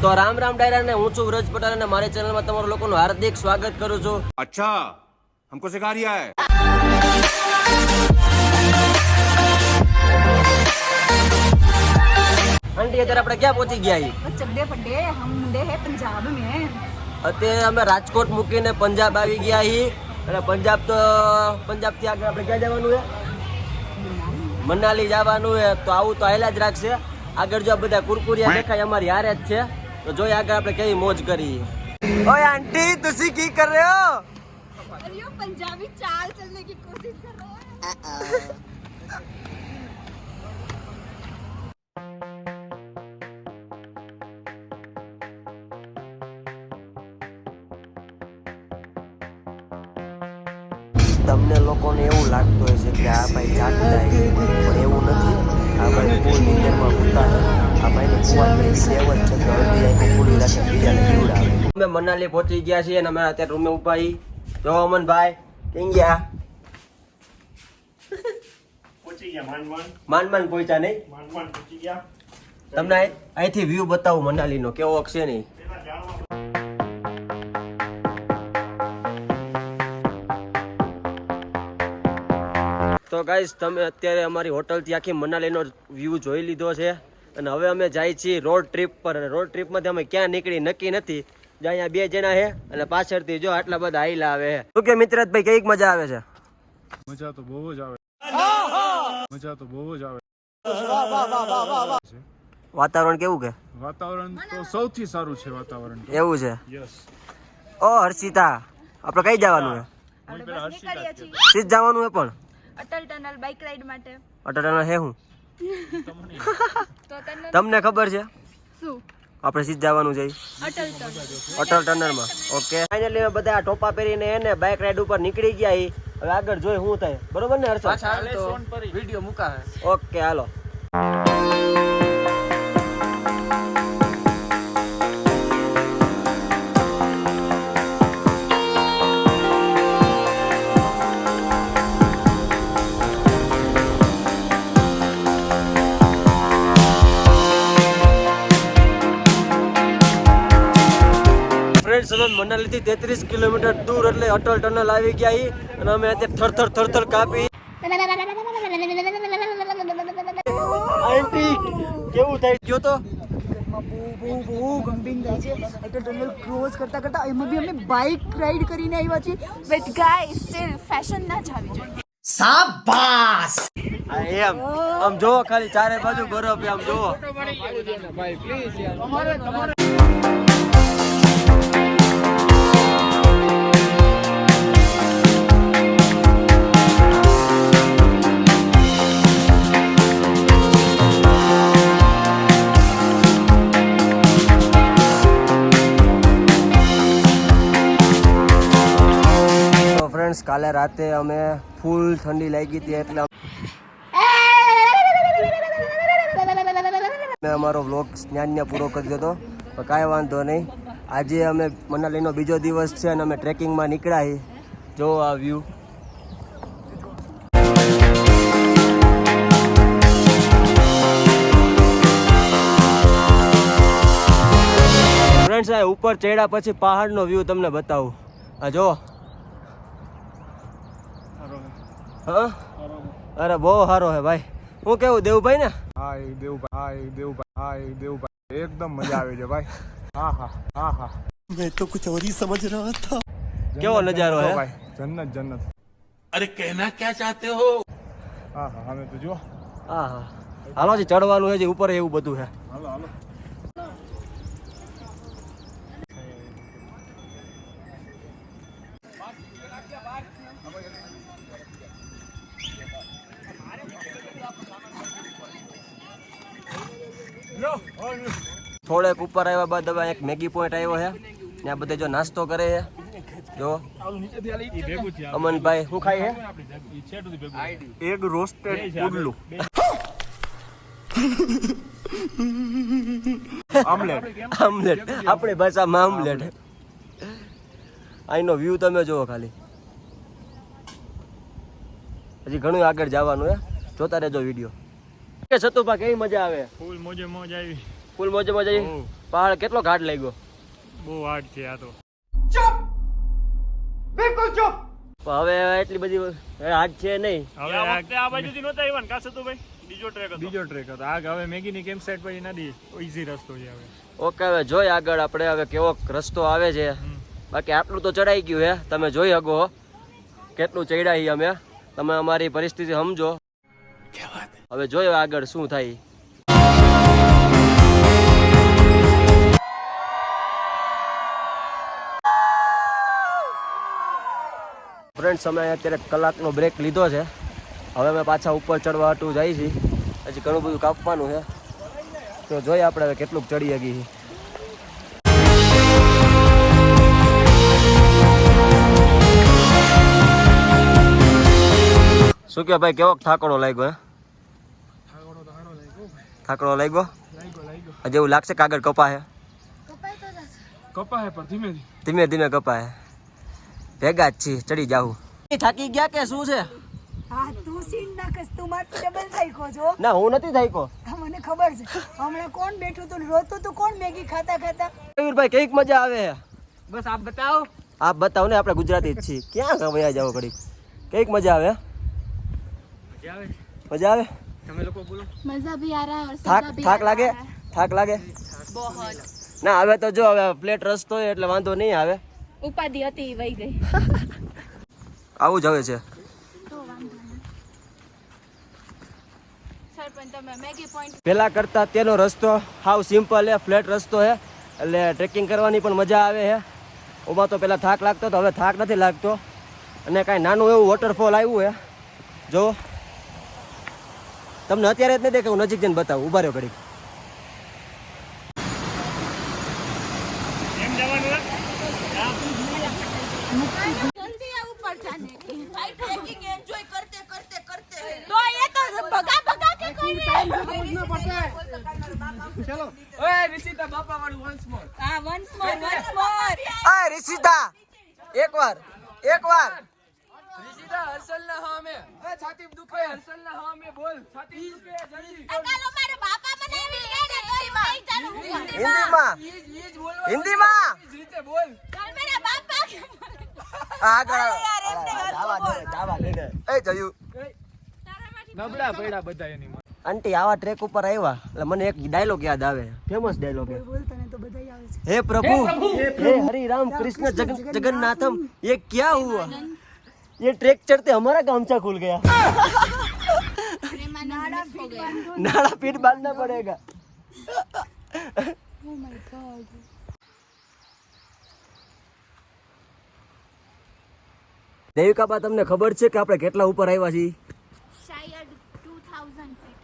તો રામ રામ ડાયરા ને હું છું વ્રજ પટેલ અને મારી ચેનલમાં તમારું લોકોનું હાર્દિક સ્વાગત કરું છું. अच्छा हमको सिखा रिया है. આંટી અત્યારે આપણે ક્યાં પહોંચી ગયા છીએ? चड्डे पड्डे हम मुंडे हैं पंजाब में. અત્યારે અમે રાજકોટ મૂકીને પંજાબ આવી ગયા છીએ અને પંજાબથી આગળ આપણે ક્યાં જવાનું છે? મનાલી જવાનું છે. તો આવું તો હાલ્યા જ રાખશે. આગળ જો આ બધા કુરકુરિયા દેખાય અમારી હારે જ છે. તો જોઈએ આગળ આપણે કેવી મોજ કરીએ. ઓય આંટી ਤੁਸੀਂ ਕੀ कर रहे हो? अरे ये पंजाबी चाल चलने की कोशिश कर रहे हैं. તમને લોકોને એવું લાગતું હોય છે કે આ ભાઈ જાગતા છે, પણ એવું નથી. આ ભાઈ ફૂલ નીંદરમાં સૂતા છે. આ ભાઈને કુવાની સેવ જ છે કે અડધી આંખો ખુલ્લી રાખે બીજાને પીવડાવે. અમે મનાલી પહોંચી ગયા છીએ અને અમે અત્યારે રૂમે ઉભા છીએ. જો અમનભાઈ ક્યાં ગયા? પહોંચી ગયા માંડ પહોંચ્યા નહીં? પહોંચી ગયા. તમને અહીંથી વ્યૂ બતાવું મનાલીનો કેવો છે નહીં. તો ગાઈસ તમે અત્યારે અમારી હોટલથી આખી મનાલીનો વ્યૂ જોઈ લીધો છે અને હવે અમે જાય છીએ રોડ ટ્રીપ પર. અને રોડ ટ્રીપમાંથી અમે ક્યાં નીકળી નક્કી નથી. જ્યાં અહીંયા બે જણા છે અને પાછળથી જો આટલા બધા આઈલા આવે છે. શું કે મિત્રતભાઈ કઈક મજા આવે છે? મજા તો બહુ જ આવે. મજા તો બહુ જ આવે. વાતાવરણ કેવું કે? વાતાવરણ તો સૌથી સારું છે વાતાવરણ તો. એવું છે? યસ. ઓ હર્ષિતા, આપણે કઈ જવાનું છે? હું પેલા હર્ષિતા છે. સીધ જવાનું છે પણ અટલ ટનલ બાઇક રાઈડ માટે. અટલ હે હું તો તને તમને ખબર છે? શું આપણે સીધ જવાનું છે અટલ ટનલ. અટલ ટનલમાં. ઓકે ફાઇનલી અમે બધા ટોપા પહેરીને એને બાઇક રાઈડ ઉપર નીકળી ગયા છીએ. હવે આગળ જોઈ શું થાય. બરોબર ને હર્ષદ? વિડીયો મૂકા હે. ઓકે હાલો. ફ્રેન્ડ્સ અમે મનાલીથી 33 કિલોમીટર દૂર એટલે અટલ ટનલ આવી ગયા છીએ અને અમે અત્યારે થરથર કાપી. આંટી કેવું થાય ગયો તો? બહુ ગંભીર થાય છે. અટલ ટનલ ક્રોસ કરતા કરતા એમાં બી અમે બાઇક રાઈડ કરીને આવ્યા છીએ. બટ ગાઈસ સ્ટીલ ફેશન ના જ આવી જોઈએ. એમ આમ જોવો ખાલી ચારે બાજુ બરફ આમ જોવો. કાલે રાતે અમે ફૂલ ઠંડી લાગી હતી એટલે મેં અમારો વ્લોગ ત્યાં પૂરો કરી દીધો. તો કાંઈ વાંધો નહીં. આજે અમે મનાલીનો બીજો દિવસ છે અને અમે ટ્રેકિંગમાં નીકળ્યા છીએ. જો આ વ્યૂ. ફ્રેન્ડ્સ આ ઉપર ચડ્યા પછી પહાડનો વ્યૂ તમને બતાવું. આ જો. હા અરે બહુ સારો હે ભાઈ. હું કેવું દેવભાઈ ને? હા એ દેવભાઈ એકદમ મજા આવે છે ભાઈ. હા હા હા હા. मैं तो कुछ और ही समझ रहा था. કેવો નજારો હે ભાઈ. જન્નત. अरे कहना क्या चाहते हो? હા હા હવે તો જો. હા હા હાલો છે ચડવાનું છે ઉપર એવું બધું છે. હાલો. થોડેક ઉપર આવ્યા બાદ હવે એક મેગી પોઈન્ટ આવ્યો છે. ત્યાં બધે જો નાસ્તો કરે છે. જો અમનભાઈ શું ખાય છે? Egg roasted પુડલું. આમલેટ આપણી ભાષામાં આમલેટ. અહીંનો વ્યૂ તમે જુઓ ખાલી. હજી ઘણું આગળ જવાનું હે, જોતા રહેજો વિડીયો. સતુભા કેવી મજા આવે? ફૂલ મોજે મોજ આવી. ફૂલ મોજે મોજે પહાડ કેટલો ઘાટ લાગ્યો બહુ હાર્ડ છે આ તો. પણ હવે એટલી બધી હાટ છે નહીં. હવે આ વખતે આ બાજુથી નહોતા આવ્યા ને કાં સતુભાઈ? બીજો ટ્રેક હતો. બીજો ટ્રેક હતો. આ હવે મેગીની કેમ્પ સાઇટ પછી નદી ઈઝી રસ્તો છે હવે. ઓકે હવે જોઈ આગળ આપણે હવે કેવો રસ્તો આવે છે. બાકી આટલું તો ચડાઈ ગયું હે, તમે જોઈ શકો કેટલું ચડ્યા અમે. તમે અમારી પરિસ્થિતિ સમજો. હવે જોયો આગળ શું થાય. ફ્રેન્ડ્સ અમે અત્યારે કલાકનો બ્રેક લીધો છે. હવે અમે પાછા ઉપર ચડવા હાટું જાય છીએ. હજી ઘણું બધું કાપવાનું છે, તો જોઈએ આપણે હવે કેટલું ચડી ગઈ. શું કે ભાઈ, કેવો થાકડો લાગ્યો? હે થાકડો લાગ્યો? હજી એવું લાગશે કે આગળ કપા હે? કપા હે પણ ધીમે ધીમે ધીમે કપા હે. ભેગા જ છીએ, ચડી જાવું. થાકી ગયા કે શું છે? હા તું સીન ના કસ, તું માર ડબલ થાક્યો છો. ના હું નથી થાક્યો. મને ખબર છે. હમણાં કોણ બેઠું તું રોતું તું, કોણ મેગી ખાતા ખાતા? ભાઈ કઈક મજા આવે. બસ આપ બતાવો. આપ બતાવો ને, આપણે ગુજરાતી જ છીએ. ક્યાં વયા જાવ ઘડી? કઈક મજા આવે. મજા આવે. તમે લોકો બોલો. मजा भी आ रहा है और થાક सजा भी થાક आ લાગે? रहा है। થાક લાગે? बहुत ના હવે તો જો હવે ફ્લેટ રસ્તો હોય એટલે વાંધો નહીં આવે. ઉપાધિ હતી વહી ગઈ આવું જ હવે છે. તો વાંધો નહીં. સરપંચ તમે મેગી પોઈન્ટ પહેલા કરતા તેનો રસ્તો હાવ સિમ્પલ હે, ફ્લેટ રસ્તો હે એટલે ટ્રેકિંગ કરવાની પણ મજા આવે છે. ઓમાં તો પહેલાં થાક લાગતો તો હવે થાક નથી લાગતો. અને કાંઈ નાનું એવું વોટરફોલ આવ્યું હે. જો તમને અત્યારે જ નહીં દેખાય, હું નજીક જઈને બતાવું. ઉભા રહ્યો ઘડીક. એમ જવાનું હે? जल्दी है ऊपर जाने की भाई ट्रैकिंग एंजॉय करते करते करते तो ये तो भगा भगा के कर रहे हैं चलो ओए ऋषिता बापा वाળું once more हां once more આ રિષિતા એકવાર ऋषिता हर्षल ना हाँ में ए छाती दुखे हर्षल ना हाँ में बोल छाती दुखे जल्दी अकालो मारे बापा મને એવી કે ને તોય ભાઈ ચાલુ હિન્દીમાં ईज बोल હિન્દીમાં ईज रीते बोल ચાલ મેરા બાપા આગળ જાવા દે. એ જયું નબળા પડ્યા બધા એની માં. આંટી આવા ટ્રેક ઉપર આવ્યા એટલે મને એક ડાયલોગ યાદ આવે, ફેમસ ડાયલોગ હે. બોલ તને તો બધાય આવે છે. हे प्रभु हे हरि राम कृष्ण जगन्नाथम, ये क्या हुआ? ये ट्रैक चढ़ते हमारा गामछा खुल गया. નાડા ફીટ બાંધો नाड़ा पीठ बांधना पड़ेगा. ઓ માય ગોડ દેવિકા બા, તમને ખબર છે કે આપણે કેટલા ઉપર આવ્યા છીએ? શાયદ 2000 ફીટ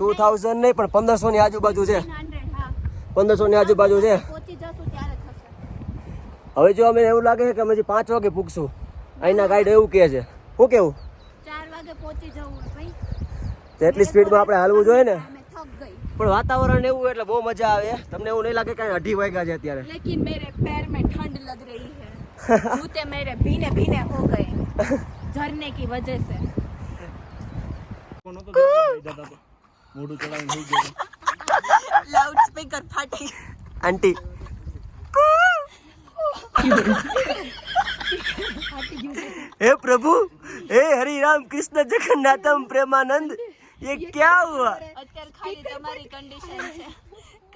2000 નહીં પણ 1500 ની આજુબાજુ છે. 100 હા 1500 ની આજુબાજુ છે. પહોંચી જશું ત્યારે થશે હવે જો અમે એવું લાગે છે કે અમે 5 વાગે પૂગશું. અહીંના ગાઈડ એવું કહે છે. શું કેવું? 4 વાગે પહોંચી જવું હે ભાઈ તો એટલી સ્પીડમાં આપણે હાલવું જોઈએ ને. मैं थक गई પણ વાતાવરણ એવું એટલે બહુ મજા આવે. તમને એવું નહીં લાગે કે 2:30 વાગ્યા છે અત્યારે? लेकिन मेरे पैर में ठंड लग रही है जूते मेरे भीने भीने हो गए झरने की वजह से મોઢું ચડાવીને થઈ ગયું. लाउड स्पीकर फाटी આંટી हे प्रभु हे हरि राम कृष्ण जगन्नाथम प्रेमानंद, ये क्या हुआ? અત્યારે ખાલી તમારી કન્ડિશન છે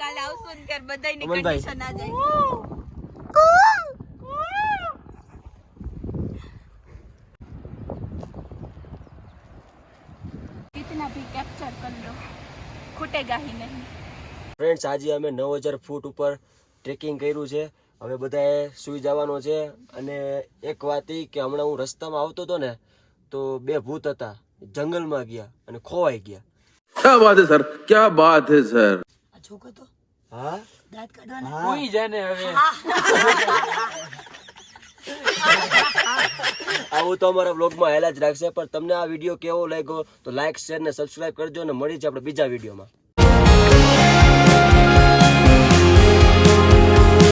કાલે આવશું ને ત્યારે બધાયની અમનભાઈ. કન્ડિશન આ જાય कितना भी कैप्चर कर लो ખૂટેગા ही नहीं ફ્રેન્ડ્સ, આજે અમે 9000 ફૂટ ઉપર ટ્રેકિંગ કર્યું છે. હવે બધાએ સુઈ જવાનો છે. અને એક વાત એ કે હમણાં હું રસ્તામાં આવતો હતો ને તો 2 ભૂત હતા, જંગલમાં ગયા અને ખોવાઈ ગયા. क्या बात है सर, क्या बात है सर. આ છોકરો તો હા દાંત કાઢવાના. कोई जाने हवे આવું તો અમારા વ્લોગમાં હેલા જ રાખશે. પણ તમને આ વિડીયો કેવો લાગ્યો તો લાઈક, શેર ને સબસ્ક્રાઇબ કરજો. અને મળી છે આપણે બીજા વિડીયોમાં.